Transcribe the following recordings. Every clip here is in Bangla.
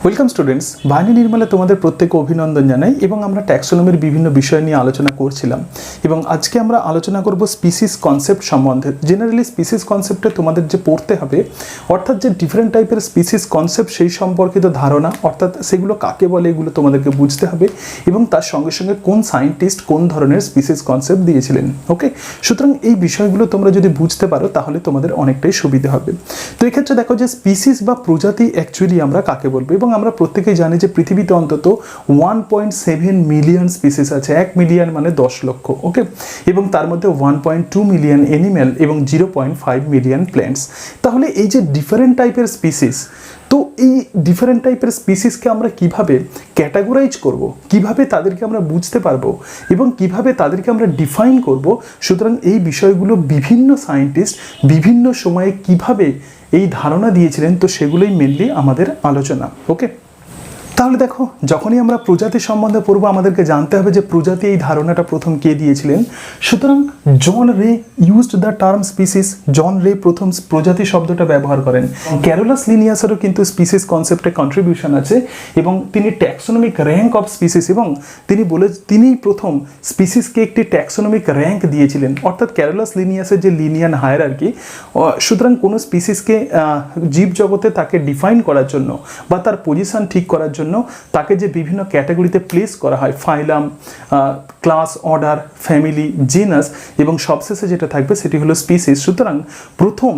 ওয়েলকাম স্টুডেন্টস, বাহিনী নির্মলে তোমাদের প্রত্যেককে অভিনন্দন জানাই এবং আমরা ট্যাক্সোনমির বিভিন্ন বিষয় নিয়ে আলোচনা করছিলাম এবং আজকে আমরা আলোচনা করব স্পিসিস কনসেপ্ট সম্বন্ধে। জেনারেলি স্পিসিস কনসেপ্টে তোমাদের যে পড়তে হবে অর্থাৎ যে ডিফারেন্ট টাইপের স্পিসিস কনসেপ্ট সেই সম্পর্কিত ধারণা অর্থাৎ সেগুলো কাকে বলে এগুলো তোমাদেরকে বুঝতে হবে এবং তার সঙ্গে সঙ্গে কোন সায়েন্টিস্ট কোন ধরনের স্পিসিস কনসেপ্ট দিয়েছিলেন। ওকে, সুতরাং এই বিষয়গুলো তোমরা যদি বুঝতে পারো তাহলে তোমাদের অনেকটাই সুবিধা হবে। তো এক্ষেত্রে দেখো যে স্পিসিস বা প্রজাতি অ্যাকচুয়ালি আমরা কাকে বলবো, এবং আমরা প্রত্যেকেই জানি যে পৃথিবীতে অন্তত 1.7 মিলিয়ন স্পিসিস আছে। 1 মিলিয়ন মানে 10 লক্ষ। ওকে, এবং তার মধ্যে 1.2 মিলিয়ন অ্যানিম্যাল এবং 0.5 মিলিয়ন প্ল্যান্টস। তাহলে এই যে ডিফারেন্ট টাইপের স্পিসিস, তো এই ডিফারেন্ট টাইপের স্পিসিসকে আমরা কিভাবে ক্যাটাগরাইজ করব, কিভাবে তাদেরকে আমরা বুঝতে পারবো এবং কিভাবে তাদেরকে আমরা ডিফাইন করব, সুতরাং এই বিষয়গুলো বিভিন্ন সায়েন্টিস্ট বিভিন্ন সময়ে কিভাবে এই ধারণা দিয়েছিলেন, তো সেগুলোই মেনলি আমাদের আলোচনা। ওকে, তাহলে দেখো যখনই আমরা প্রজাতি সম্বন্ধে পড়বো আমাদেরকে জানতে হবে যে প্রজাতি এই ধারণাটা প্রথম কে দিয়েছিলেন। সুতরাং জন রে ইউজড দ্য টার্ম স্পিসিস। জন রে প্রথম প্রজাতি শব্দটা ব্যবহার করেন। ক্যারোলাস লিনিয়াসেরও কিন্তু স্পিসিস কনসেপ্টে কন্ট্রিবিউশন আছে এবং তিনি ট্যাক্সোনমিক র্যাঙ্ক অফ স্পিসিস এবং তিনিই প্রথম স্পিসিসকে একটি ট্যাক্সোনমিক র্যাঙ্ক দিয়েছিলেন। অর্থাৎ ক্যারোলাস লিনিয়াসের যে লিনিয়ান হায়ারার্কি, সুতরাং কোনো স্পিসিসকে জীবজগতে তাকে ডিফাইন করার জন্য বা তার পজিশন ঠিক করার জন্য তাকে যে বিভিন্ন ক্যাটাগরিতে প্লেস করা হয়, ফাইলাম, ক্লাস, অর্ডার, ফ্যামিলি, জিনাস এবং সবশেষে যেটা থাকবে সেটি হলো স্পিসিস। সুতরাং প্রথম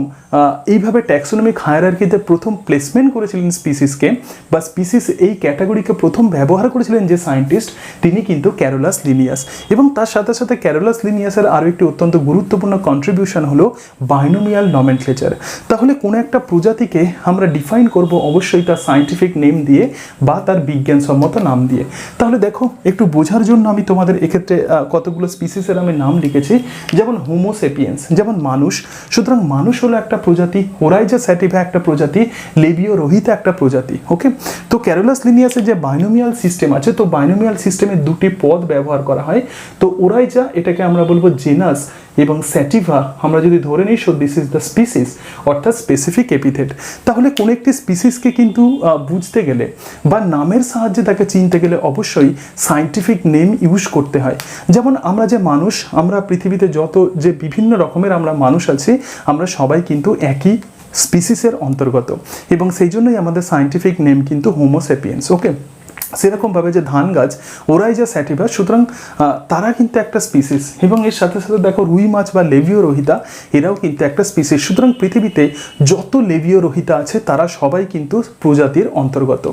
এইভাবে ট্যাক্সোনমিক হায়ারার্কিতে প্রথম প্লেসমেন্ট করেছিলেন স্পিসিসকে বা স্পিসিস এই ক্যাটাগরিকে প্রথম ব্যবহার করেছিলেন যে সায়েন্টিস্ট, তিনি কিন্তু ক্যারোলাস লিনিয়াস। এবং তার সাথে সাথে ক্যারোলাস লিনিয়াসের আরও একটি অত্যন্ত গুরুত্বপূর্ণ কন্ট্রিবিউশন হলো বাইনোমিয়াল নমেনক্লেচার। তাহলে কোনো একটা প্রজাতিকে আমরা ডিফাইন করব অবশ্যই তার সায়েন্টিফিক নেম দিয়ে বা তার বিজ্ঞানসম্মত নাম দিয়ে। তাহলে দেখো একটু বোঝার জন্য আমি তোমাদের এক্ষেত্রে কতগুলো স্পিসিসের আমি নাম লিখেছি, যেমন হোমোসেপিয়েন্স, যেমন মানুষ। সুতরাং মানুষ হলো একটা প্রজাতি, ওরাইজা স্যাটিভা একটা প্রজাতি, লেবিও রোহিতা একটা প্রজাতি। ওকে, তো ক্যারোলাস লিনিয়াসের যে বাইনোমিয়াল সিস্টেম আছে, তো বাইনোমিয়াল সিস্টেমে দুটি পদ ব্যবহার করা হয়। তো ওরাইজা এটাকে আমরা বলবো জেনাস এবং স্যাটিভা আমরা যদি ধরে নিই so this is the species অর্থাৎ স্পেসিফিক এপিথেট। তাহলে কোনো একটি স্পিসিসকে কিন্তু বুঝতে গেলে বা নামের সাহায্যে তাকে চিনতে গেলে অবশ্যই সায়েন্টিফিক নেম ইউজ করতে হয়। যেমন আমরা যে মানুষ, আমরা পৃথিবীতে যত যে বিভিন্ন রকমের আমরা মানুষ আছি, আমরা সবাই কিন্তু একই স্পিসিসের অন্তর্গত এবং সেই জন্যই আমাদের সায়েন্টিফিক নেম কিন্তু হোমোসেপিয়েন্স। ওকে, সেরকমভাবে যে ধান গাছ ওরাইজা স্যাটিভা, সুতরাং তারা কিন্তু একটা স্পিসিস এবং এর সাথে সাথে দেখো রুই মাছ বা লেবিও রোহিতা এরাও কিন্তু একটা স্পিসিস। সুতরাং পৃথিবীতে যত লেবিও রোহিতা আছে তারা সবাই কিন্তু প্রজাতির অন্তর্গত।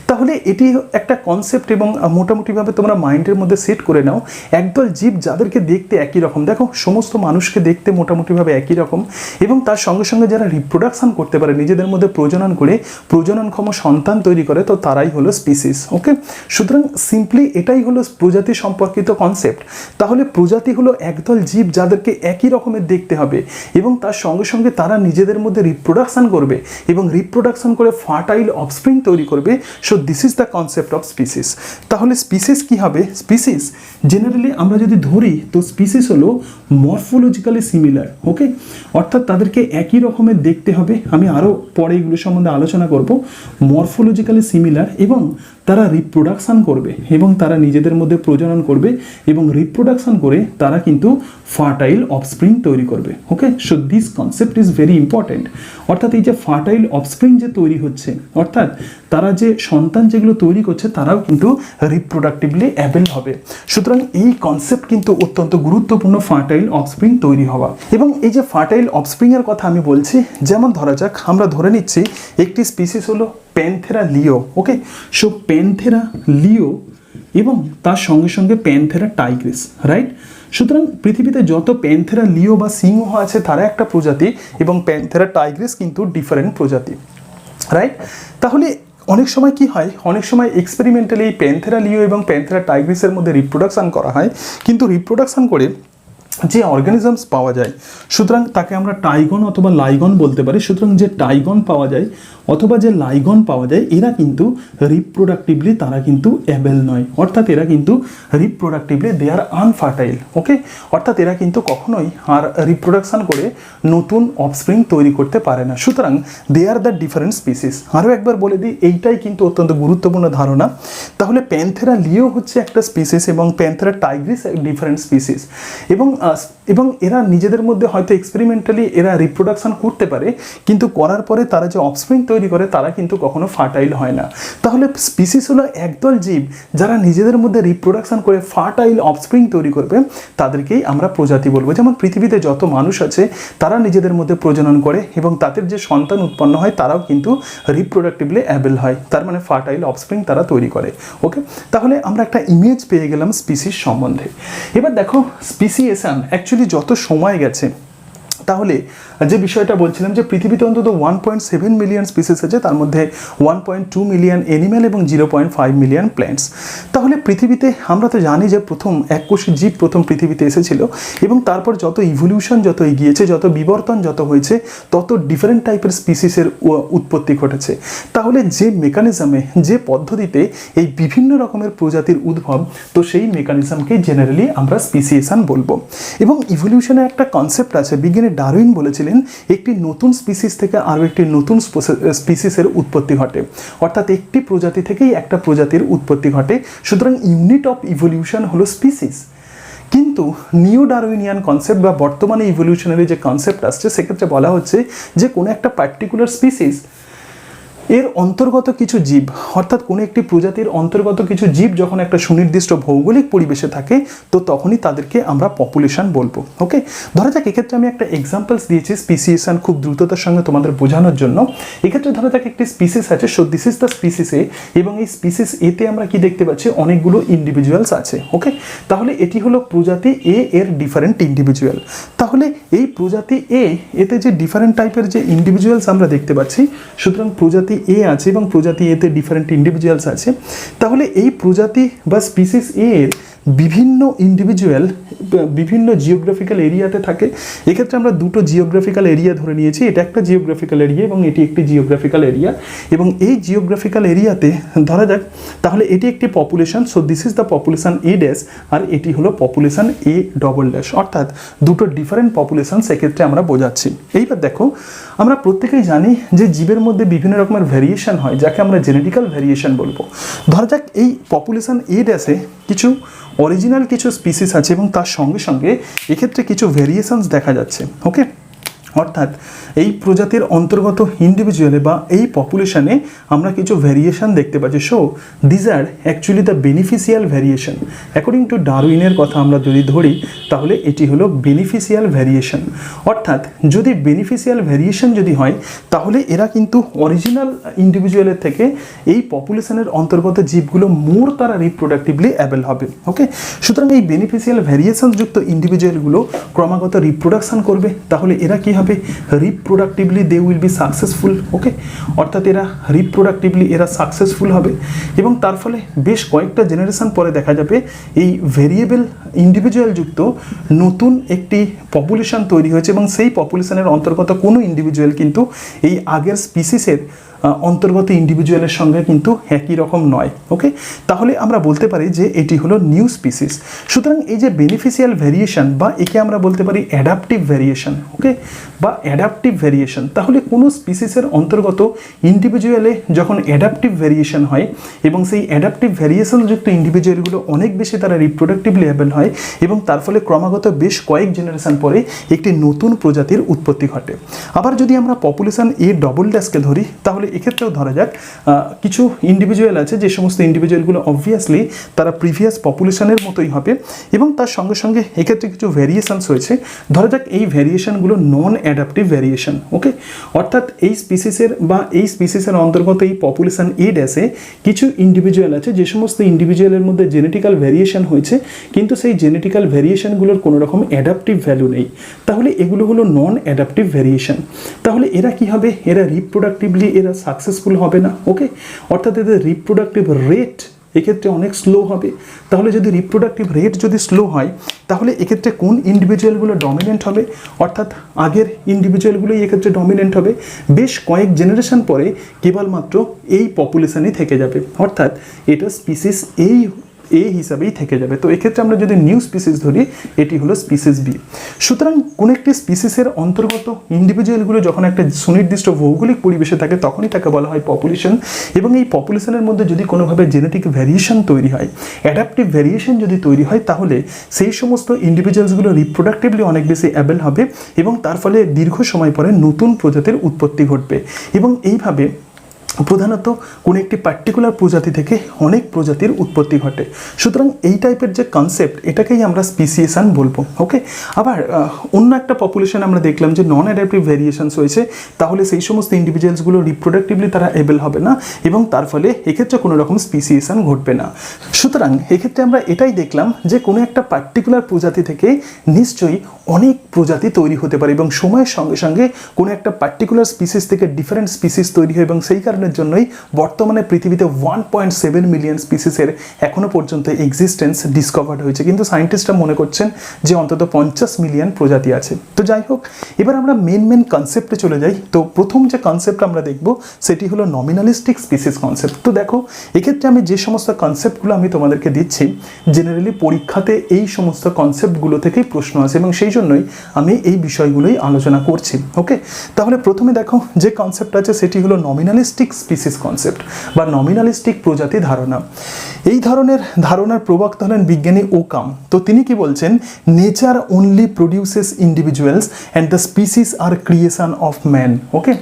তাহলে এটি একটা কনসেপ্ট এবং মোটামুটিভাবে তোমরা মাইন্ডের মধ্যে সেট করে নাও। একদল জীব যাদেরকে দেখতে একই রকম, দেখো সমস্ত মানুষকে দেখতে মোটামুটিভাবে একই রকম এবং তার সঙ্গে সঙ্গে যারা রিপ্রোডাকশন করতে পারে, নিজেদের মধ্যে প্রজনন করে প্রজননক্ষম সন্তান তৈরি করে, তো তারাই হলো স্পিসিস। ওকে, সুতরাং সিম্পলি এটাই হলো প্রজাতি সম্পর্কিত কনসেপ্ট। তাহলে প্রজাতি হলো একদল জীব যাদেরকে একই রকমের দেখতে হবে এবং তার সঙ্গে সঙ্গে তারা নিজেদের মধ্যে রিপ্রোডাকশন করবে এবং রিপ্রোডাকশন করে ফার্টাইল অফস্প্রিং তৈরি করবে। So this is the concept of species. তাহলে স্পিসিস কি হবে? স্পিসিস জেনারেলি আমরা যদি ধরি তো স্পিসিস হলো মরফোলজিক্যালি সিমিলার। ওকে, অর্থাৎ তাদেরকে একই রকমের দেখতে হবে। আমি আরও পরে এগুলো সম্বন্ধে আলোচনা করব। মরফোলজিক্যালি সিমিলার এবং তারা রিপ্রোডাকশান করবে এবং তারা নিজেদের মধ্যে প্রজনন করবে এবং রিপ্রোডাকশান করে তারা কিন্তু ফার্টাইল অফস্প্রিং তৈরি করবে। Okay, so this concept is very important. অর্থাৎ এই যে ফার্টাইল অফস্প্রিং যে তৈরি হচ্ছে, অর্থাৎ তারা যে সন্তান যেগুলো তৈরি করছে তারাও কিন্তু রিপ্রোডাক্টিভলি অ্যাবেল হবে। সুতরাং এই কনসেপ্ট কিন্তু অত্যন্ত গুরুত্বপূর্ণ, ফার্টাইল অফস্প্রিং তৈরি হওয়া। এবং এই যে ফার্টাইল অফস্প্রিংয়ের কথা আমি বলছি, যেমন ধরা যাক আমরা ধরে নিচ্ছি একটি স্পিসিস হলো প্যানথেরা লিও। ওকে, সো প্যানথেরা লিও এবং তার সঙ্গে সঙ্গে প্যানথেরা টাইগ্রিস, রাইট? সুতরাং পৃথিবীতে যত প্যানথেরা লিও বা সিংহ আছে তারা একটা প্রজাতি এবং প্যানথেরা টাইগ্রিস কিন্তু ডিফারেন্ট প্রজাতি, রাইট? তাহলে অনেক সময় কি হয়, অনেক সময় এক্সপেরিমেন্টালি এই প্যানথেরা লিও এবং প্যানথেরা টাইগ্রিসের মধ্যে রিপ্রোডাকশান করা হয়, কিন্তু রিপ্রোডাকশান করে যে অর্গানিজমস পাওয়া যায়, সুতরাং তাকে আমরা টাইগন অথবা লাইগন বলতে পারি। সুতরাং যে টাইগন পাওয়া যায় অথবা যে লাইগন পাওয়া যায় এরা কিন্তু রিপ্রোডাক্টিভলি তারা কিন্তু অ্যাবেল নয়, অর্থাৎ এরা কিন্তু রিপ্রোডাক্টিভলি দে আর আনফার্টাইল। ওকে, অর্থাৎ এরা কিন্তু কখনোই আর রিপ্রোডাকশন করে নতুন অফস্প্রিং তৈরি করতে পারে না। সুতরাং দে আর দ্য ডিফারেন্ট স্পিসিস। আরও একবার বলে দিই, এইটাই কিন্তু অত্যন্ত গুরুত্বপূর্ণ ধারণা। তাহলে প্যান্থেরা লিও হচ্ছে একটা স্পিসিস এবং প্যান্থেরা টাইগ্রিস ডিফারেন্ট স্পিসিস, এবং এরা নিজেদের মধ্যে হয়তো এক্সপেরিমেন্টালি এরা রিপ্রোডাকশন করতে পারে, কিন্তু করার পরে তারা যে অফস্প্রিং তৈরি করে তারা কিন্তু কখনো ফার্টাইল হয় না। তাহলে স্পিসিস হলো একদল জীব যারা নিজেদের মধ্যে রিপ্রোডাকশন করে ফার্টাইল অফস্প্রিং তৈরি করবে, তাদেরকেই আমরা প্রজাতি বলবো। যেমন পৃথিবীতে যত মানুষ আছে তারা নিজেদের মধ্যে প্রজনন করে এবং তাদের যে সন্তান উৎপন্ন হয় তারাও কিন্তু রিপ্রোডাক্টিভলি অ্যাবেল হয়, তার মানে ফার্টাইল অফস্প্রিং তারা তৈরি করে। ওকে, তাহলে আমরা একটা ইমেজ পেয়ে গেলাম স্পিসিস সম্বন্ধে। এবার দেখো স্পিসিয়েশন অ্যাকচুয়ালি যত সময় গেছে, তাহলে যে বিষয়টা বলছিলাম যে পৃথিবীতে অন্তত 1.7 মিলিয়ন স্পিসিস আছে, তার মধ্যে 1.2 মিলিয়ন অ্যানিম্যাল এবং 0.5 মিলিয়ন প্ল্যান্টস। তাহলে পৃথিবীতে আমরা তো জানি যে প্রথম এককোষী জীব প্রথম পৃথিবীতে এসেছিল এবং তারপর যত ইভলিউশন যত এগিয়েছে, যত বিবর্তন যত হয়েছে, তত ডিফারেন্ট টাইপের স্পিসিসের উৎপত্তি ঘটেছে। তাহলে যে মেকানিজমে যে পদ্ধতিতে এই বিভিন্ন রকমের প্রজাতির উদ্ভব, তো সেই মেকানিজমকে জেনারেলি আমরা স্পিসিয়েশন বলবো। এবং ইভলিউশনের একটা কনসেপ্ট আছে, বিজ্ঞানী ডারউইন বলেছিলেন একটি নতুন স্পিসিস থেকে আরও একটি নতুন স্পিসিসের উৎপত্তি ঘটে, অর্থাৎ একটি প্রজাতি থেকেই একটা প্রজাতির উৎপত্তি ঘটে। সুতরাং ইউনিট অফ ইভলিউশন হলো স্পিসিস। কিন্তু নিউ ডারউইনিয়ান কনসেপ্ট বা বর্তমানে ইভলিউশনারি যে কনসেপ্ট আসছে, সেক্ষেত্রে বলা হচ্ছে যে কোনো একটা পার্টিকুলার স্পিসিস এর অন্তর্গত কিছু জীব, অর্থাৎ কোনো একটি প্রজাতির অন্তর্গত কিছু জীব যখন একটা সুনির্দিষ্ট ভৌগোলিক পরিবেশে থাকে, তো তখনই তাদেরকে আমরা পপুলেশন বলবো। ওকে, ধরা যাক এক্ষেত্রে আমি একটা এক্সাম্পলস দিয়েছি স্পিসিয়েশন খুব দ্রুততার সঙ্গে তোমাদের বোঝানোর জন্য। এক্ষেত্রে ধরা যাক একটি স্পিসিস আছে, so this is the species A, এবং এই স্পিসিস এতে আমরা কি দেখতে পাচ্ছি, অনেকগুলো ইন্ডিভিজুয়ালস আছে। ওকে, তাহলে এটি হলো প্রজাতি এ এর ডিফারেন্ট ইন্ডিভিজুয়াল। তাহলে এই প্রজাতি এ এতে যে ডিফারেন্ট টাইপের যে ইন্ডিভিজুয়ালস আমরা দেখতে পাচ্ছি, সুতরাং প্রজাতি এ আছে এবং প্রজাতি এতে ডিফারেন্ট ইন্ডিভিজুয়ালস আছে। তাহলে এই প্রজাতি বা স্পিসিস এ এর বিভিন্ন ইন্ডিভিজুয়াল বিভিন্ন জিওগ্রাফিক্যাল এরিয়াতে থাকে। এক্ষেত্রে আমরা দুটো জিওগ্রাফিক্যাল এরিয়া ধরে নিয়েছি, এটা একটা জিওগ্রাফিক্যাল এরিয়া এবং এটি একটি জিওগ্রাফিক্যাল এরিয়া। এবং এই জিওগ্রাফিক্যাল এরিয়াতে ধরা যাক তাহলে এটি একটি population, so this is the population A dash, আর এটি হলো পপুলেশন এ ডবল ড্যাশ, অর্থাৎ দুটো ডিফারেন্ট পপুলেশন সেক্ষেত্রে আমরা বোঝাচ্ছি। এইবার দেখো, আমরা প্রত্যেকেই জানি যে জীবের মধ্যে বিভিন্ন রকমের ভ্যারিয়েশন হয়, যাকে আমরা জেনেটিক্যাল ভ্যারিয়েশন বলবো। ধরা যাক এই পপুলেশন এ ড্যাশে কিছু অরিজিনাল কিছু স্পিসিস আছে এবং তার সঙ্গে সঙ্গে এক্ষেত্রে কিছু ভেরিয়েশনস দেখা যাচ্ছে। ওকে, অর্থাৎ এই প্রজাতির অন্তর্গত ইন্ডিভিজুয়ালে বা এই পপুলেশনে আমরা কিছু ভেরিয়েশন দেখতে পাচ্ছি। So these are actually the beneficial variation. According to ডারউইনের কথা আমরা যদি ধরি, তাহলে এটি হলো বেনিফিশিয়াল ভেরিয়েশন। অর্থাৎ যদি বেনিফিশিয়াল ভেরিয়েশন যদি হয়, তাহলে এরা কিন্তু অরিজিনাল ইন্ডিভিজুয়ালের থেকে এই পপুলেশনের অন্তর্গত জীবগুলো মোর তারা রিপ্রোডাক্টিভলি অ্যাবেল হবে। ওকে, সুতরাং এই বেনিফিশিয়াল ভেরিয়েশনযুক্ত ইন্ডিভিজুয়ালগুলো ক্রমাগত রিপ্রোডাকশন করবে, তাহলে এরা কি হবে, reproductively they will be successful. Okay, অর্থাৎ এরা রিপ্রোডাক্টিভলি এরা সাকসেসফুল হবে এবং তার ফলে বেশ কয়েকটা জেনারেশন পরে দেখা যাবে এই ভেরিয়েবল ইন্ডিভিজুয়াল যুক্ত নতুন একটি পপুলেশন তৈরি হয়েছে এবং সেই পপুলেশনের অন্তর্গত কোনো ইন্ডিভিজুয়াল কিন্তু এই আগের স্পিসিসের অন্তর্গত ইন্ডিভিজুয়ালের সঙ্গে কিন্তু একই রকম নয়। ওকে, তাহলে আমরা বলতে পারি যে এটি হলো নিউ স্পিসিস। সুতরাং এই যে বেনিফিশিয়াল ভেরিয়েশন বা একে আমরা বলতে পারি অ্যাডাপটিভ ভেরিয়েশন, ওকে, বা অ্যাডাপটিভ ভেরিয়েশন, তাহলে কোনো স্পিসিসের অন্তর্গত ইন্ডিভিজুয়ালে যখন অ্যাডাপটিভ ভেরিয়েশন হয় এবং সেই অ্যাডাপটিভ ভেরিয়েশনযুক্ত ইন্ডিভিজুয়ালগুলো অনেক বেশি তারা রিপ্রোডাক্টিভলি অ্যাবেল হয় এবং তার ফলে ক্রমাগত বেশ কয়েক জেনারেশন পরে একটি নতুন প্রজাতির উৎপত্তি ঘটে। আবার যদি আমরা পপুলেশন এ ডবল ড্যাশকে ধরি, তাহলে এক্ষেত্রেও ধরা যাক কিছু ইন্ডিভিজুয়াল আছে, যে সমস্ত ইন্ডিভিজুয়ালগুলো অবভিয়াসলি তারা প্রিভিয়াস পপুলেশনের মতোই হবে এবং তার সঙ্গে সঙ্গে এক্ষেত্রে কিছু ভ্যারিয়েশনস হয়েছে। ধরা যাক এই ভ্যারিয়েশনগুলো নন অ্যাডাপটিভ ভ্যারিয়েশন। ওকে, অর্থাৎ এই স্পিসিসের বা এই স্পিসিসের অন্তর্গত এই পপুলেশন এ ড্যাশে কিছু ইন্ডিভিজুয়াল আছে, যে সমস্ত ইন্ডিভিজুয়ালের মধ্যে জেনেটিক্যাল ভ্যারিয়েশন হয়েছে কিন্তু সেই জেনেটিক্যাল ভ্যারিয়েশনগুলোর কোনো রকম অ্যাডাপটিভ ভ্যালু নেই, তাহলে এগুলো হলো নন অ্যাডাপটিভ ভ্যারিয়েশন। তাহলে এরা কি হবে, এরা রিপ্রোডাক্টিভলি এরা সাকসেসফুল হবে না। ওকে, অর্থাৎ এদের রিপ্রোডাক্টিভ রেট এক্ষেত্রে অনেক স্লো হবে। তাহলে যদি রিপ্রোডাক্টিভ রেট যদি স্লো হয় তাহলে এক্ষেত্রে কোন ইন্ডিভিজুয়ালগুলো ডমিনেন্ট হবে, অর্থাৎ আগের ইন্ডিভিজুয়ালগুলোই এক্ষেত্রে ডমিনেন্ট হবে। বেশ কয়েক জেনারেশন পরে কেবলমাত্র এই পপুলেশনই থেকে যাবে, অর্থাৎ এটা স্পিসিস এ হিসাবেই থেকে যাবে। তো এক্ষেত্রে আমরা যদি নিউ স্পিসিস ধরি, এটি হলো স্পিসিস বি। সুতরাং কোন একটি স্পিসিসের অন্তর্গত ইন্ডিভিজুয়ালগুলো যখন একটা সুনির্দিষ্ট ভৌগোলিক পরিবেশে থাকে তখনই তাকে বলা হয় পপুলেশন। এবং এই পপুলেশনের মধ্যে যদি কোনোভাবে জেনেটিক ভ্যারিয়েশন তৈরি হয়, অ্যাডাপটিভ ভ্যারিয়েশন যদি তৈরি হয়, তাহলে সেই সমস্ত ইন্ডিভিজুয়ালসগুলো রিপ্রোডাক্টিভলি অনেক বেশি অ্যাবেল হবে এবং তার ফলে দীর্ঘ সময় পরে নতুন প্রজাতির উৎপত্তি ঘটবে। এবং এইভাবে প্রধানত কোনো একটি পার্টিকুলার প্রজাতি থেকে অনেক প্রজাতির উৎপত্তি ঘটে। সুতরাং এই টাইপের যে কনসেপ্ট, এটাকেই আমরা স্পিসিয়েশন বলবো। ওকে, আবার অন্য একটা পপুলেশন আমরা দেখলাম যে নন অ্যাডাপটিভ ভ্যারিয়েশনস হয়েছে, তাহলে সেই সমস্ত ইন্ডিভিজুয়ালসগুলো রিপ্রোডাক্টিভলি তারা এবেল হবে না এবং তার ফলে এক্ষেত্রে কোনো রকম স্পিসিয়েশন ঘটবে না। সুতরাং এক্ষেত্রে আমরা এটাই দেখলাম যে কোনো একটা পার্টিকুলার প্রজাতি থেকে নিশ্চয়ই অনেক প্রজাতি তৈরি হতে পারে এবং সময়ের সঙ্গে সঙ্গে কোনো একটা পার্টিকুলার স্পিসিস থেকে ডিফারেন্ট স্পিসিস তৈরি হয় এবং সেই কারণের জন্যই বর্তমানে পৃথিবীতে 1.7 মিলিয়ন স্পিসিসের এখনো পর্যন্ত এক্সিস্টেন্স ডিসকভার্ড হয়েছে, কিন্তু সায়েন্টিস্টরা মনে করছেন যে অন্তত 50 মিলিয়ন প্রজাতি আছে। তো যাই হোক, এবার আমরা মেন কনসেপ্টে চলে যাই। তো প্রথম যে কনসেপ্ট আমরা দেখব সেটি হলো নমিনালিস্টিক স্পিসিস কনসেপ্ট। তো দেখো, এক্ষেত্রে আমি যে সমস্ত কনসেপ্টগুলো আমি তোমাদেরকে দিচ্ছি, জেনারেলি পরীক্ষাতে এই সমস্ত কনসেপ্টগুলো থেকেই প্রশ্ন আসে এবং সেই জন্যই আমি এই বিষয়গুলোই আলোচনা করছি। ওকে, তাহলে প্রথমে দেখো যে কনসেপ্ট আছে সেটি হলো নমিনালিস্টিক স্পিসিস কনসেপ্ট বা নমিনালিস্টিক প্রজাতি ধারণা। এই ধরনের ধারণার প্রবক্তা হলেন বিজ্ঞানী ওকাম। তো তিনি কি বলছেন, nature only produces individuals and the species are creation of man. Okay,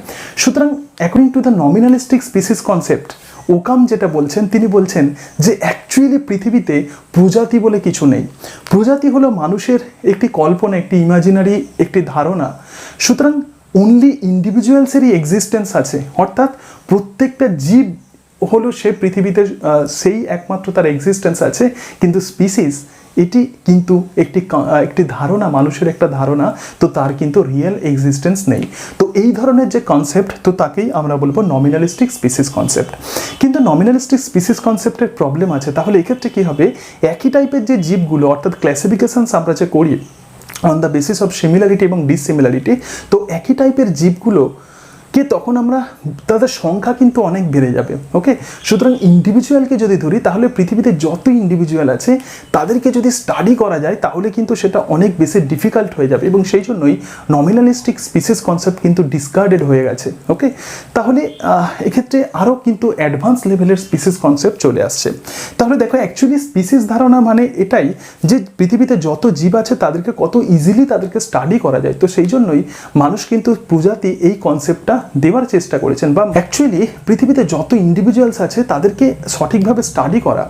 সুতরাং according to the nominalistic species concept, Occam যেটা বলছেন, তিনি বলছেন যে অ্যাকচুয়ালি পৃথিবীতে প্রজাতি বলে কিছু নেই। প্রজাতি হলো মানুষের একটি কল্পনা, একটি ইমাজিনারি একটি ধারণা। সুতরাং অনলি ইন্ডিভিজুয়ালসেরই এক্সিস্টেন্স আছে, অর্থাৎ প্রত্যেকটা জীব হলো সে পৃথিবীতে সেই একমাত্র তার এক্সিস্টেন্স আছে, কিন্তু স্পিসিস এটি কিন্তু একটি ধারণা, মানুষের একটা ধারণা, তো তার কিন্তু রিয়েল এক্সিস্টেন্স নেই। তো এই ধরনের যে কনসেপ্ট, তো তাকেই আমরা বলবো নমিনালিস্টিক স্পিসিস কনসেপ্ট। কিন্তু নমিনালিস্টিক স্পিসিস কনসেপ্টের প্রবলেম আছে। তাহলে এক্ষেত্রে কী হবে, একই টাইপের যে জীবগুলো, অর্থাৎ ক্লাসিফিকেশনস আমরা যে করি on the basis of similarity এবং ডিসিমিলারিটি, তো একই টাইপের জীবগুলোকে তখন আমরা তাদের সংখ্যা কিন্তু অনেক বেড়ে যাবে। ওকে, সুতরাং ইন্ডিভিজুয়ালকে যদি ধরি, তাহলে পৃথিবীতে যত ইন্ডিভিজুয়াল আছে তাদেরকে যদি স্টাডি করা যায় তাহলে কিন্তু সেটা অনেক বেশি ডিফিকাল্ট হয়ে যাবে এবং সেই জন্যই নমিনালিস্টিক স্পিসিস কনসেপ্ট কিন্তু ডিসকার্ডেড হয়ে গেছে। ওকে, তাহলে এক্ষেত্রে আরও কিন্তু অ্যাডভান্স লেভেলের স্পিসিস কনসেপ্ট চলে আসছে। তাহলে দেখো, অ্যাকচুয়ালি স্পিসিস ধারণা মানে এটাই যে পৃথিবীতে যত জীব আছে তাদেরকে কত ইজিলি তাদেরকে স্টাডি করা যায়। তো সেই জন্যই মানুষ কিন্তু প্রজাতি এই কনসেপ্টটা দেওয়ার চেষ্টা করেছেন, বা অ্যাকচুয়ালি পৃথিবীতে যত ইন্ডিভিজুয়ালস আছে তাদেরকে সঠিকভাবে স্টাডি করা,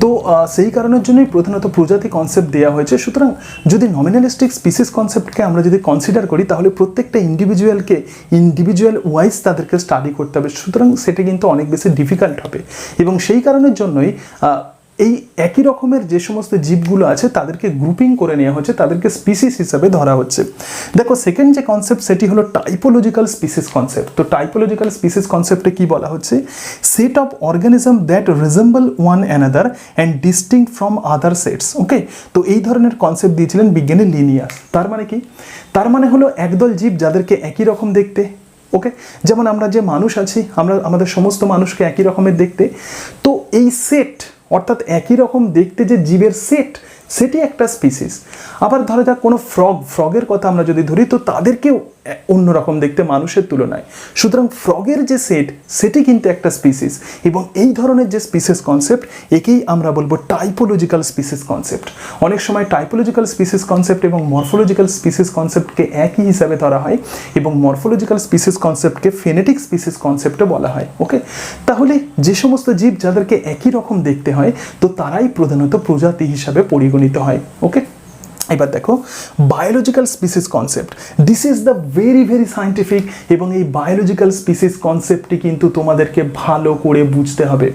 তো সেই কারণের জন্যই প্রধানত প্রজাতি কনসেপ্ট দেওয়া হয়েছে। সুতরাং যদি নমিনালিস্টিক স্পিসিস কনসেপ্টকে আমরা যদি কনসিডার করি, তাহলে প্রত্যেকটা ইন্ডিভিজুয়ালকে ইন্ডিভিজুয়াল ওয়াইজ তাদেরকে স্টাডি করতে হবে। সুতরাং সেটা কিন্তু অনেক বেশি ডিফিকাল্ট হবে এবং সেই কারণের জন্যই এই একই রকমের যে সমস্ত জীবগুলো আছে তাদেরকে গ্রুপিং করে নেওয়া হচ্ছে, তাদেরকে স্পিসিস হিসাবে ধরা হচ্ছে। দেখো, সেকেন্ড যে কনসেপ্ট সেটি হলো টাইপোলজিক্যাল স্পিসিস কনসেপ্ট। তো টাইপোলজিক্যাল স্পিসিস কনসেপ্টে কি বলা হচ্ছে, set of organism that resemble one another and distinct from other sets. Okay, তো এই ধরনের কনসেপ্ট দিয়েছিলেন বিজ্ঞানী লিনিয়াস। তার মানে কি, তার মানে হলো একদল জীব যাদেরকে একই রকম দেখতে। ওকে, যেমন আমরা যে মানুষ আছি, আমরা আমাদের সমস্ত মানুষকে একই রকমের দেখতে, তো এই সেট অর্থাৎ একই রকম দেখতে যে জীবের সেটি একটা স্পিসিস। আবার ধরা যাক কোনো ফ্রগের কথা আমরা যদি ধরি, তো তাদেরকেও অন্যরকম দেখতে মানুষের তুলনায়। সুতরাং ফ্রগের যে সেটি কিন্তু একটা স্পিসিস এবং এই ধরনের যে স্পিসিস কনসেপ্ট, একেই আমরা বলবো টাইপোলজিক্যাল স্পিসিস কনসেপ্ট। অনেক সময় টাইপোলজিক্যাল স্পিসিস কনসেপ্ট এবং মরফোলজিক্যাল স্পিসিস কনসেপ্টকে একই হিসাবে ধরা হয় এবং মরফোলজিক্যাল স্পিসিস কনসেপ্টকে ফেনেটিক স্পিসিস কনসেপ্টে বলা হয়। ওকে, তাহলে যে সমস্ত জীব যাদেরকে একই রকম দেখতে হয়, তো তারাই প্রধানত প্রজাতি হিসাবে পরিগণিত হয়। ওকে, এবার দেখো biological species concept, this is the very scientific এবং এই বায়োলজিক্যাল স্পিসিস কনসেপ্টটি কিন্তু তোমাদেরকে ভালো করে বুঝতে হবে।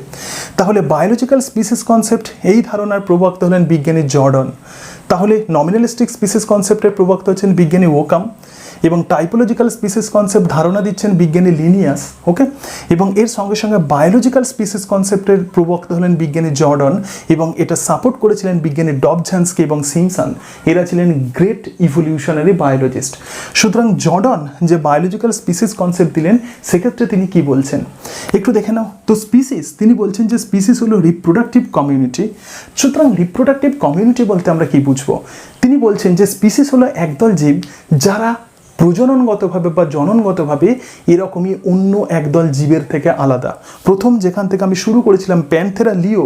তাহলে বায়োলজিক্যাল স্পিসিস কনসেপ্ট, এই ধারণার প্রবক্তা হলেন বিজ্ঞানী জর্ডন। তাহলে নমিনালিস্টিক স্পিসিস কনসেপ্টের প্রবক্তা হচ্ছেন বিজ্ঞানী ওকাম এবং টাইপোলজিক্যাল স্পিসিস কনসেপ্ট ধারণা দিচ্ছেন বিজ্ঞানী লিনিয়াস, ওকে। এবং এর সঙ্গে সঙ্গে বায়োলজিক্যাল স্পিসিস কনসেপ্টের প্রবক্তা হলেন বিজ্ঞানী জর্ডন, এবং এটা সাপোর্ট করেছিলেন বিজ্ঞানী ডবঝানস্কি এবং সিমসন। এরা ছিলেন গ্রেট ইভলিউশনারি বায়োলজিস্ট। সুতরাং জর্ডন যে বায়োলজিক্যাল স্পিসিস কনসেপ্ট দিলেন, সেক্ষেত্রে তিনি কি বলছেন একটু দেখে নাও। তো স্পিসিস, তিনি বলছেন যে স্পিসিস হলো রিপ্রোডাক্টিভ কমিউনিটি। সুতরাং রিপ্রোডাক্টিভ কমিউনিটি বলতে আমরা কি বুঝবো? তিনি বলছেন যে স্পিসিস হলো একদল জীব যারা প্রজননগতভাবে বা জননগতভাবে এরকমই অন্য একদল জীবের থেকে আলাদা। প্রথম যেখান থেকে আমি শুরু করেছিলাম, প্যান্থেরা লিও,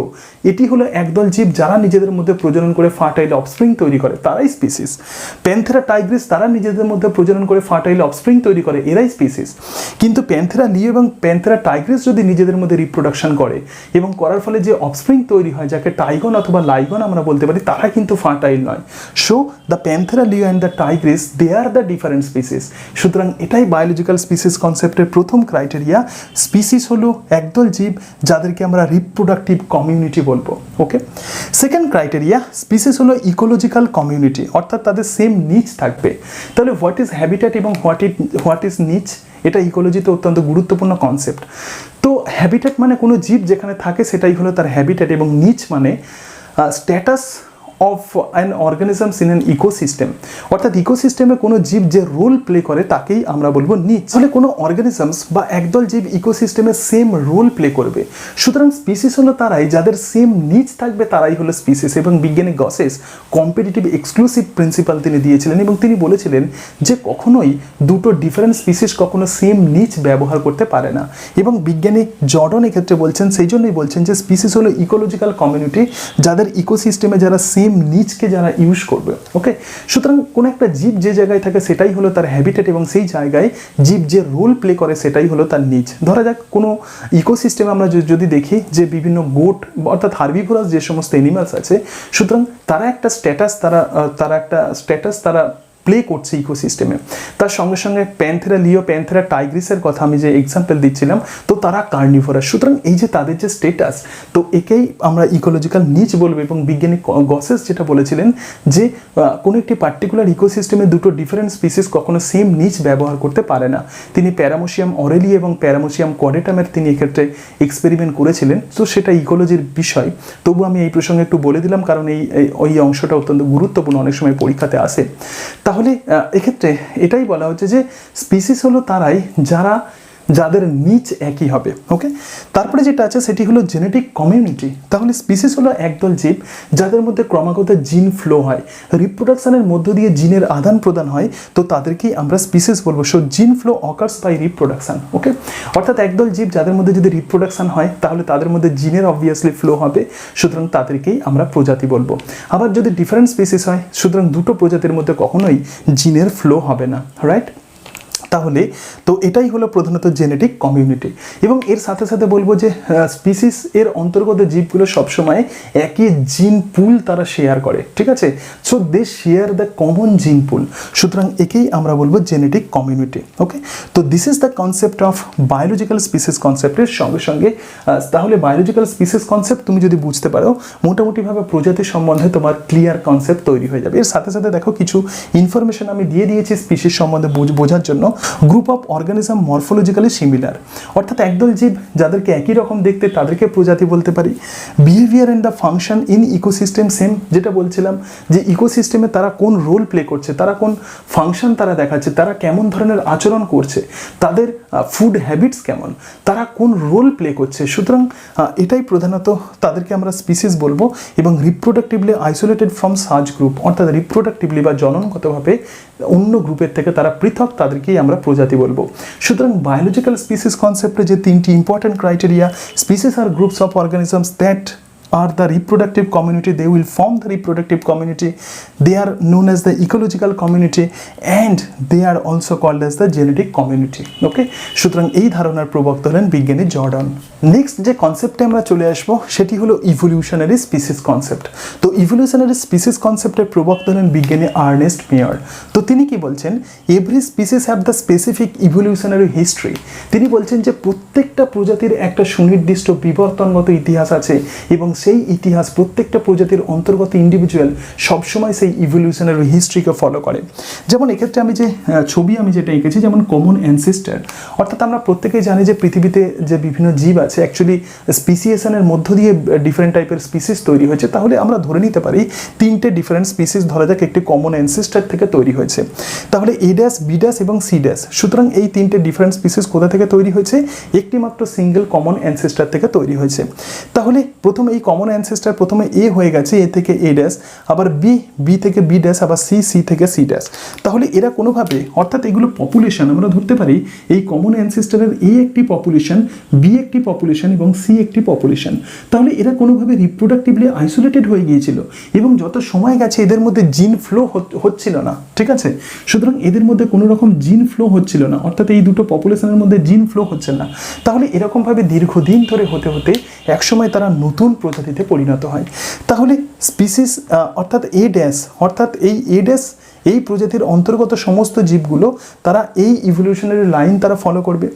এটি হলো একদল জীব যারা নিজেদের মধ্যে প্রজনন করে ফার্টাইল অফস্প্রিং তৈরি করে, তারাই স্পিসিস। প্যান্থেরা টাইগ্রিস, তারা নিজেদের মধ্যে প্রজনন করে ফার্টাইল অফস্প্রিং তৈরি করে, এরাই স্পিসিস। কিন্তু প্যান্থেরা লিও এবং প্যান্থেরা টাইগ্রিস যদি নিজেদের মধ্যে রিপ্রোডাকশন করে এবং করার ফলে যে অফস্প্রিং তৈরি হয়, যাকে টাইগন অথবা লাইগন আমরা বলতে পারি, তারা কিন্তু ফার্টাইল নয়। So the panthera leo and the tigris, they are the different species. সুতরাং এটাই বায়োলজিক্যাল স্পিসিস কনসেপ্টের প্রথম ক্রাইটেরিয়া। স্পিসিস হলো একদল জীব যাদেরকে আমরা রিপ্রোডাক্টিভ কমিউনিটি বলবো, ওকে। সেকেন্ড ক্রাইটেরিয়া, স্পিসিস হলো ইকোলজিক্যাল কমিউনিটি, অর্থাৎ তাদের সেম নিচ থাকবে। তাহলে হোয়াট ইজ হ্যাবিটেট এবং হোয়াট ইজ নিচ, এটা ইকোলজিতে অত্যন্ত গুরুত্বপূর্ণ কনসেপ্ট। তো হ্যাবিটেট মানে কোনো জীব যেখানে থাকে সেটাই হলো তার হ্যাবিটেট, এবং নিচ মানে status of an organisms in an ecosystem, অর্থাৎ ইকোসিস্টেমে কোনো জীব যে রোল প্লে করে তাকেই আমরা বলবো নিচ। তাহলে কোনো অর্গানিজমস বা একদল জীব ইকোসিস্টেমে সেম রোল প্লে করবে। সুতরাং স্পিসিস হলো তারাই যাদের সেম নিচ থাকবে, তারাই হলো স্পিসিস। এবং বিজ্ঞানী গসেস কম্পিটিটিভ এক্সক্লুসিভ প্রিন্সিপাল তিনি দিয়েছিলেন, এবং তিনি বলেছিলেন যে কখনোই দুটো ডিফারেন্ট স্পিসিস কখনো সেম নিচ ব্যবহার করতে পারে না। এবং বিজ্ঞানী জর্ডন এক্ষেত্রে বলছেন, সেই জন্যই বলছেন যে স্পিসিস হলো ইকোলজিক্যাল কমিউনিটি, যাদের ইকোসিস্টেমে যারা সেম নিচকে যারা ইউজ করবে, ওকে। সুতরাং কোনো একটা জীব যে জায়গায় থাকে সেটাই হলো তার হ্যাবিটেট, এবং সেই জায়গায় জীব যে রোল প্লে করে সেটাই হলো তার নিচ। ধরা যাক কোনো ইকোসিস্টেমে আমরা যদি দেখি যে বিভিন্ন গোট অর্থাৎ হার্বিভোরাস যে সমস্ত এনিমালস আছে, সুতরাং তারা একটা স্ট্যাটাস তারা প্লে করছে ইকোসিস্টেমে। তার সঙ্গে সঙ্গে প্যান্থেরা লিও, প্যান্থেরা টাইগ্রিসের কথা আমি যে এক্সাম্পল দিচ্ছিলাম, তো তারা কার্নিভোরাস। সুতরাং এই যে তাদের যে স্টেটাস, তো একেই আমরা ইকোলজিক্যাল নিচ বলবো। এবং বিজ্ঞানী গসেস যেটা বলেছিলেন যে কোনো একটি পার্টিকুলার ইকোসিস্টেমে দুটো ডিফারেন্ট স্পিসিস কখনো সেম নিচ ব্যবহার করতে পারে না। তিনি প্যারামোসিয়াম অরেলি এবং প্যারামোসিয়াম কডেটামের তিনি এক্ষেত্রে এক্সপেরিমেন্ট করেছিলেন। তো সেটা ইকোলজির বিষয়, তবু আমি এই প্রসঙ্গে একটু বলে দিলাম, কারণ এই অংশটা অত্যন্ত গুরুত্বপূর্ণ, অনেক সময় পরীক্ষাতে আসে। তাহলে এক্ষেত্রে এটাই বলা হচ্ছে যে স্পিসিস হলো তারাই যাদের নিচ একই হবে, ওকে। তারপরে যেটা আছে সেটি হলো জেনেটিক কমিউনিটি। তাহলে স্পিসিস হলো একদল জীব যাদের মধ্যে ক্রমাগত জিন ফ্লো হয়, রিপ্রোডাকশনের মধ্য দিয়ে জিনের আদান প্রদান হয়, তো তাদেরকেই আমরা স্পিসিস বলবো। সো জিন ফ্লো অকার্স বাই রিপ্রোডাকশন, ওকে। অর্থাৎ একদল জীব যাদের মধ্যে যদি রিপ্রোডাকশন হয়, তাহলে তাদের মধ্যে জিনের অবভিয়াসলি ফ্লো হবে, সুতরাং তাদেরকেই আমরা প্রজাতি বলবো। আবার যদি ডিফারেন্ট স্পিসিস হয়, সুতরাং দুটো প্রজাতির মধ্যে কখনোই জিনের ফ্লো হবে না, রাইট। তাহলে তো এটাই হলো প্রধানত জেনেটিক কমিউনিটি। এবং এর সাথে সাথে বলবো যে স্পিসিস এর অন্তর্গত জীবগুলো সবসময় একই জিন পুল তারা শেয়ার করে, ঠিক আছে। So they share the common gene pool, সুতরাং একেই আমরা বলবো জেনেটিক কমিউনিটি, ওকে। তো this is the concept of biological species কনসেপ্টের সঙ্গে সঙ্গে। তাহলে বায়োলজিক্যাল স্পিসিস কনসেপ্ট তুমি যদি বুঝতে পারো, মোটামুটিভাবে প্রজাতি সম্বন্ধে তোমার ক্লিয়ার কনসেপ্ট তৈরি হয়ে যাবে। এর সাথে সাথে দেখো কিছু ইনফরমেশন আমি দিয়ে দিয়েছি স্পিসিস সম্বন্ধে বোঝার জন্য। Group of organism morphologically similar, অর্থাৎ একদল জীব যাদেরকে একই রকম দেখতে, তাদেরকে প্রজাতি বলতে পারি। Behaviour and the function in ecosystem same, যেটা বলছিলাম যে ইকোসিস্টেমে তারা কোন রোল প্লে করছে, তারা কোন ফাংশন তারা দেখাচ্ছে, তারা কেমন ধরনের আচরণ করছে, তাদের ফুড হ্যাবিটস কেমন, তারা কোন রোল প্লে করছে। সুতরাং এটাই প্রধানত তাদেরকে আমরা স্পিসিস বলবো। এবং reproductively isolated from such group, অর্থাৎ রিপ্রোডাক্টিভলি বা জননগতভাবে অন্য গ্রুপের থেকে তারা পৃথক, তাদেরকেই আমরা প্রজাতি বলবো। সুতরাং বায়োলজিক্যাল স্পিসিস কনসেপ্টে যে তিনটি important criteria, species are groups of organisms that are the reproductive community, they will form the reproductive community, they are known as the ecological community, and they are also called as the genetic community, okay. সুতরাং এই ধারণার প্রবক্তা হলেন বিজ্ঞানী জর্ডন। নেক্সট যে কনসেপ্টে আমরা চলে আসবো সেটি হলো ইভলিউশনারি স্পিসিস কনসেপ্ট। তো ইভলিউশনারি স্পিসিস কনসেপ্টের প্রবক্তা হলেন বিজ্ঞানী আর্নেস্ট মেয়ার। তো তিনি কি বলছেন, every species have the specific evolutionary history. তিনি বলছেন যে প্রত্যেকটা প্রজাতির একটা সুনির্দিষ্ট বিবর্তনগত ইতিহাস আছে, এবং সেই ইতিহাস প্রত্যেকটা প্রজাতির অন্তর্গত ইন্ডিভিজুয়াল সবসময় সেই ইভলিউশনারি হিস্ট্রিকে ফলো করে। যেমন এক্ষেত্রে আমি যে ছবি আমি যেটা এঁকেছি, যেমন কমন অ্যানসেস্টার, অর্থাৎ আমরা প্রত্যেকেই জানি যে পৃথিবীতে যে বিভিন্ন জীব আছে অ্যাকচুয়ালি স্পিসিয়েশনের মধ্য দিয়ে ডিফারেন্ট টাইপের স্পিসিস তৈরি হয়েছে। তাহলে আমরা ধরে নিতে পারি তিনটে ডিফারেন্ট স্পিসিস ধরা যাক একটি কমন অ্যানসেস্টার থেকে তৈরি হয়েছে। তাহলে এ ড্যাশ, বি ড্যাশ এবং সি ড্যাশ, সুতরাং এই তিনটে ডিফারেন্ট স্পিসিস কোথা থেকে তৈরি হয়েছে? একটি মাত্র সিঙ্গেল কমন অ্যানসেস্টার থেকে তৈরি হয়েছে। তাহলে প্রথমে এই কমন অ্যানসেস্টার প্রথমে এ হয়ে গেছে, এ থেকে এ ড্যাশ, আবার বি, বি থেকে বি ড্যাশ, আবার সি, সি থেকে সি ড্যাশ। তাহলে এরা কোনোভাবে, অর্থাৎ এগুলো পপুলেশন, আমরা ধরতে পারি এই কমন অ্যানসেস্টারের এ একটি পপুলেশন, বি একটি পপুলেশন এবং সি একটি পপুলেশন। তাহলে এরা কোনোভাবে রিপ্রোডাক্টিভলি আইসোলেটেড হয়ে গিয়েছিল এবং যত সময় গেছে এদের মধ্যে জিন ফ্লো হচ্ছিল না, ঠিক আছে? সুতরাং এদের মধ্যে কোনো রকম জিন ফ্লো হচ্ছিল না, অর্থাৎ এই দুটো পপুলেশনের মধ্যে জিন ফ্লো হচ্ছে না। তাহলে এরকমভাবে দীর্ঘদিন ধরে হতে হতে একসময় তারা নতুন প্রজাতিতে পরিণত হয়। তাহলে স্পিসিস অর্থাৎ এ ড্যাশ, অর্থাৎ এই এ ড্যাশ এই প্রজাতির অন্তর্গত সমস্ত জীবগুলো তারা এই ইভলিউশনারি লাইন তারা ফলো করবে।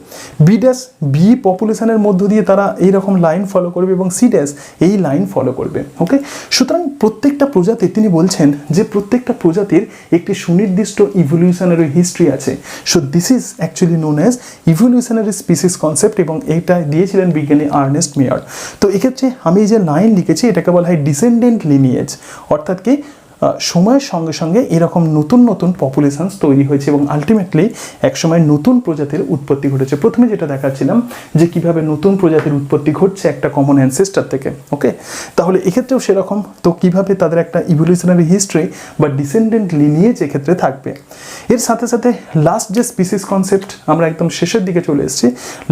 বি ড্যাশ বি পপুলেশনের মধ্য দিয়ে তারা এই রকম লাইন ফলো করবে এবং সি ড্যাশ এই লাইন ফলো করবে। ওকে, সুতরাং প্রত্যেকটা প্রজাতি, তিনি বলছেন যে প্রত্যেকটা প্রজাতির একটি সুনির্দিষ্ট ইভলিউশনারি হিস্ট্রি আছে। So this is actually known as evolutionary species concept এবং এইটা দিয়েছিলেন বিজ্ঞানী আর্নেস্ট মেয়ার। তো এক্ষেত্রে আমি এই যে লাইন লিখেছি এটাকে বলা হয় ডিসেন্ডেন্ট লিনিয়েজ, অর্থাৎ কি সময়ের সঙ্গে সঙ্গে এরকম নতুন নতুন পপুলেশনস তৈরি হয়েছে এবং আলটিমেটলি একসময় নতুন প্রজাতির উৎপত্তি ঘটেছে। প্রথমে যেটা দেখাচ্ছিলাম যে কিভাবে নতুন প্রজাতির উৎপত্তি ঘটছে একটা কমন অ্যানসেস্টার থেকে। ওকে, তাহলে এক্ষেত্রেও সেরকম, তো কিভাবে তাদের একটা ইভলিউশনারি হিস্ট্রি বা ডিসেন্ডেন্ট লিনিয়েজ এক্ষেত্রে থাকবে। এর সাথে সাথে লাস্ট যে স্পিসিস কনসেপ্ট, আমরা একদম শেষের দিকে চলে এসেছি,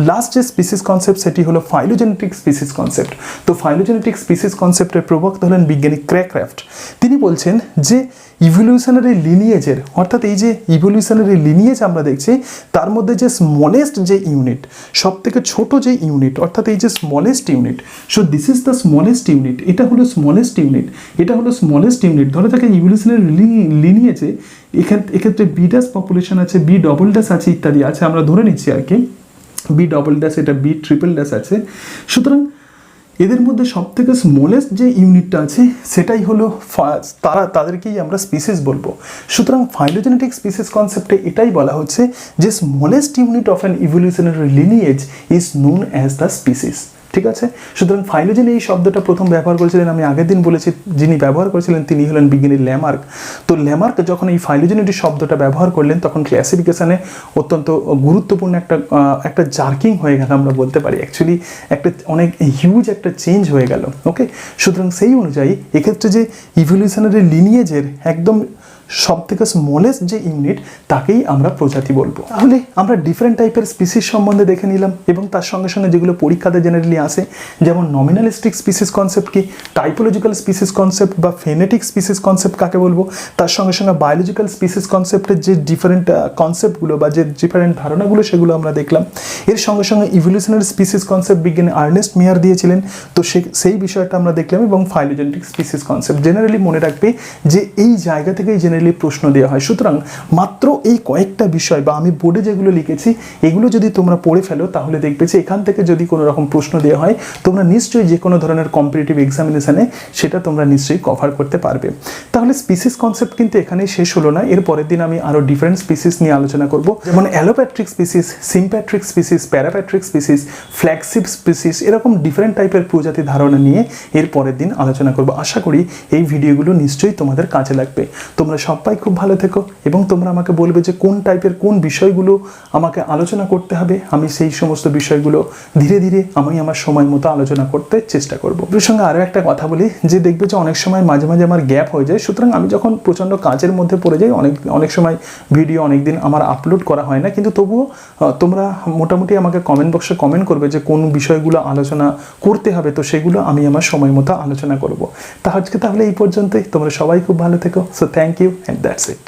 লাস্ট যে স্পিসিস কনসেপ্ট সেটি হলো ফাইলোজেনেটিক স্পিসিস কনসেপ্ট। তো ফাইলোজেনেটিক স্পিসিস কনসেপ্টের প্রবক্তা হলেন বিজ্ঞানী ক্র্যাক্রাফট। তিনি বলছেন যে ইভলিউশনারি লিনিয়েজের, অর্থাৎ এই যে ইভলিউশনারি লিনিয়েজ আমরা দেখছি তার মধ্যে যে স্মলেস্ট যে ইউনিট, সব থেকে ছোট যে ইউনিট, অর্থাৎ এই যে smallest unit, so this is the smallest unit, এটা হলো স্মলেস্ট ইউনিট, এটা হলো স্মলেস্ট ইউনিট। ধরে থাকে ইভলিউশনারি লিনিয়েজে এক্ষেত্রে বি ড্যাশ পপুলেশন আছে, বি ডবল ড্যাশ আছে, ইত্যাদি আছে, আমরা ধরে নিচ্ছি আর কি বি ডবল ড্যাশ, এটা বি ট্রিপল ড্যাশ আছে। সুতরাং এদের মধ্যে সব থেকে স্মলেস্ট যে ইউনিটটা আছে সেটাই হলো তাদেরকেই আমরা স্পিসিস বলবো। সুতরাং ফাইলোজেনেটিক স্পিসিস কনসেপ্টে এটাই বলা হচ্ছে যে smallest unit of an evolutionary lineage is known as the species. ঠিক আছে, সুতরাং ফাইলোজেন এই শব্দটা প্রথম ব্যবহার করেছিলেন, আমি আগের দিন বলেছি যিনি ব্যবহার করেছিলেন তিনি হলেন বিজ্ঞানী ল্যামার্ক। তো ল্যামার্ক যখন এই ফাইলোজেনেটি শব্দটা ব্যবহার করলেন তখন ক্লাসিফিকেশানে অত্যন্ত গুরুত্বপূর্ণ একটা জার্কিং হয়ে গেল, আমরা বলতে পারি অ্যাকচুয়ালি একটা অনেক হিউজ একটা চেঞ্জ হয়ে গেল। ওকে, সুতরাং সেই অনুযায়ী এক্ষেত্রে যে ইভলিউশনারি লিনিয়েজের একদম সব থেকে স্মলেস্ট যে ইউনিট তাকেই আমরা প্রজাতি বলবো। তাহলে আমরা ডিফারেন্ট টাইপের স্পিসিস সম্বন্ধে দেখে নিলাম এবং তার সঙ্গে সঙ্গে যেগুলো পরীক্ষাতে জেনারেলি আসে, যেমন নমিনালিস্টিক স্পিসিস কনসেপ্ট কি, টাইপোলজিক্যাল স্পিসিস কনসেপ্ট বা ফেনেটিক স্পিসিস কনসেপ্ট কাকে বলবো, তার সঙ্গে সঙ্গে বায়োলজিক্যাল স্পিসিস কনসেপ্টের যে ডিফারেন্ট কনসেপ্টগুলো বা যে ডিফারেন্ট ধারণাগুলো সেগুলো আমরা দেখলাম। এর সঙ্গে সঙ্গে ইভলিউশনারি স্পিসিস কনসেপ্ট বিজ্ঞানী আর্নেস্ট মেয়ার দিয়েছিলেন, তো সেই বিষয়টা আমরা দেখলাম। এবং ফাইলোজেনেটিক স্পিসিস কনসেপ্ট জেনারেলি মনে রাখবে যে এই জায়গা থেকেই জেনারেলি প্রশ্ন দেওয়া হয়। সুতরাং মাত্র এই কয়েকটা বিষয় বা আমি বোর্ডে যেগুলো লিখেছি এগুলো যদি তোমরা পড়ে ফেলো তাহলে দেখবে যে এখান থেকে যদি কোনো রকম প্রশ্ন দেওয়া হয় তোমরা নিশ্চয়ই যে কোনো ধরনের কম্পিটিটিভ এক্সামিনেশানে সেটা তোমরা নিশ্চয়ই কভার করতে পারবে। তাহলে স্পিসিস কনসেপ্ট কিন্তু এখানেই শেষ হলো না, এর পরের দিন আমি আরও ডিফারেন্ট স্পিসিস নিয়ে আলোচনা করব, যেমন allopatric species, sympatric species, parapatric species, flagship species, এরকম ডিফারেন্ট টাইপের প্রজাতি ধারণা নিয়ে এর পরের দিন আলোচনা করব। আশা করি এই ভিডিওগুলো নিশ্চয়ই তোমাদের কাজে লাগবে। তোমরা সবাই খুব ভালো থেকো এবং তোমরা আমাকে বলবে যে কোন টাইপের কোন বিষয়গুলো আমাকে আলোচনা করতে হবে, আমি সেই সমস্ত বিষয়গুলো ধীরে ধীরে আমি আমার সময় মতো আলোচনা করতে চেষ্টা করব। এর সঙ্গে আরও একটা কথা বলি যে দেখবে যে অনেক সময় মাঝে মাঝে আমার গ্যাপ হয়ে যায়, সুতরাং আমি যখন প্রচণ্ড কাজের মধ্যে পড়ে যাই অনেক সময় ভিডিও অনেক দিন আমার আপলোড করা হয় না, কিন্তু তবুও তোমরা মোটামুটি আমাকে কমেন্ট বক্সে কমেন্ট করবে যে কোন বিষয়গুলো আলোচনা করতে হবে, তো সেগুলো আমি আমার সময় মতো আলোচনা করব। আজকে তাহলে এই পর্যন্তই, তোমরা সবাই খুব ভালো থেকো। So thank you and that's it.